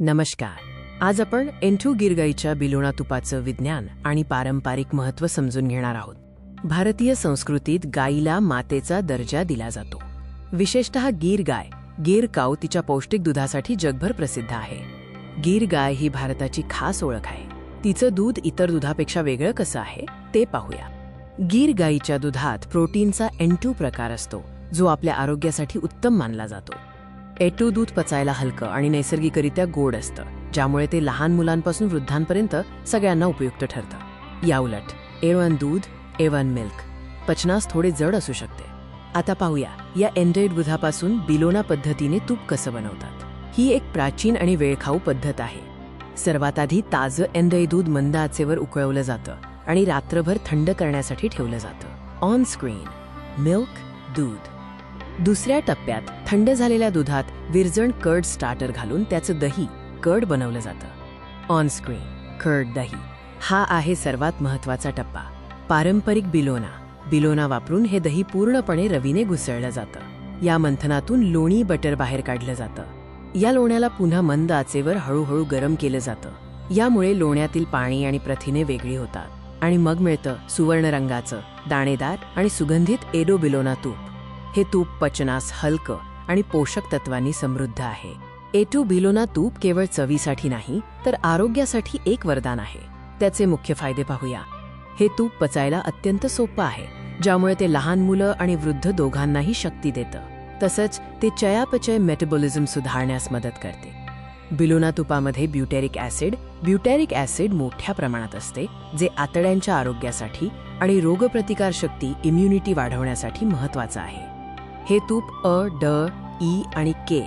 नमस्कार. आज आपण एंटू गीर गाईच्या बिलोणा तुपाचं विज्ञान आणि पारंपरिक महत्त्व समजून घेणार आहोत. भारतीय संस्कृतीत गाईला मातेचा दर्जा दिला जातो. विशेषतः गीर गाय, गीर काऊ तिच्या पौष्टिक दुधासाठी जगभर प्रसिद्ध आहे. गीर गाय ही भारताची खास ओळख आहे. तिचं दूध इतर दुधापेक्षा वेगळं कसं आहे ते पाहूया. गीर गाईच्या दुधात प्रोटीनचा एंटू प्रकार असतो, जो आपल्या आरोग्यासाठी उत्तम मानला जातो. एटू दूध पचायला हलकं आणि नैसर्गिकरित्या गोड असतं, ज्यामुळे ते लहान मुलांपासून वृद्धांपर्यंत सगळ्यांना उपयुक्त ठरतं. याउलट A1 दूध, A1 मिल्क पचनास थोडे जड असू शकते. आता पाहूया या एंडेड दुधापासून बिलोणा पद्धतीने तूप कसं बनवतात. ही एक प्राचीन आणि वेळखाऊ पद्धत आहे. सर्वात आधी ताजं एंडेड दूध मंद आचेवर उकळवलं जातं आणि रात्रभर थंड करण्यासाठी ठेवलं जातं. ऑन स्क्रीन मिल्क दूध. दुसऱ्या टप्प्यात थंड झालेल्या दुधात विरजण कर्ड स्टार्टर घालून त्याचं दही कर्ड बनवलं जातं. ऑन स्क्रीन कर्ड दही. हा आहे सर्वात महत्त्वाचा टप्पा. पारंपरिक बिलोणा वापरून हे दही पूर्णपणे रवीने घुसळलं जातं. या मंथनातून लोणी बटर बाहेर काढलं जातं. या लोण्याला पुन्हा मंद आचेवर हळूहळू गरम केलं जातं. यामुळे लोण्यातील पाणी आणि प्रथिने वेगळी होतात आणि मग मिळतं सुवर्ण रंगाचं, दाणेदार आणि सुगंधित एडो बिलोणा तूप. हे तूप पचनास हलकं आणि पोषक तत्वांनी समृद्ध आहे. एटू बिलोणा तूप केवळ चवीसाठी नाही, तर आरोग्यासाठी एक वरदान आहे. त्याचे मुख्य फायदे पाहूया. हे तूप पचायला अत्यंत सोपं आहे, ज्यामुळे ते लहान मुलं आणि वृद्ध दोघांनाही शक्ती देतं. तसंच ते चयापचय मेटाबॉलिझम सुधारण्यास मदत करते. बिलोणा तुपामध्ये ब्युटॅरिक ॲसिड मोठ्या प्रमाणात असते, जे आतड्यांच्या आरोग्यासाठी आणि रोगप्रतिकारशक्ती इम्युनिटी वाढवण्यासाठी महत्त्वाचं आहे. हे तूप D, E आणि K,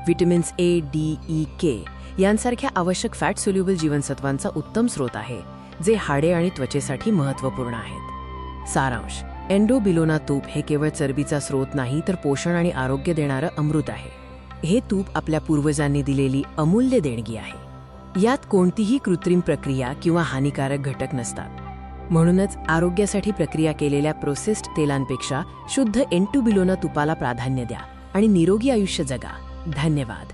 vitamins A, D, E, K यांसारख्या आवश्यक फॅट सोल्युबल जीवनसत्वांचा उत्तम स्रोत आहे, जे हाडे आणि त्वचेसाठी महत्त्वपूर्ण आहेत. सारांश: एंडो बिलोणा तूप हे केवळ चरबीचा स्रोत नाही, तर पोषण आणि आरोग्य देणारं अमृत आहे. हे तूप आपल्या पूर्वजांनी दिलेली अमूल्य देणगी आहे. यात कोणतीही कृत्रिम प्रक्रिया किंवा हानिकारक घटक नसतात. म्हणूनच आरोग्यासाठी प्रक्रिया केलेल्या प्रोसेस्ड तेलांपेक्षा शुद्ध एंटू बिलोणा तुपाला प्राधान्य द्या आणि निरोगी आयुष्य जगा. धन्यवाद.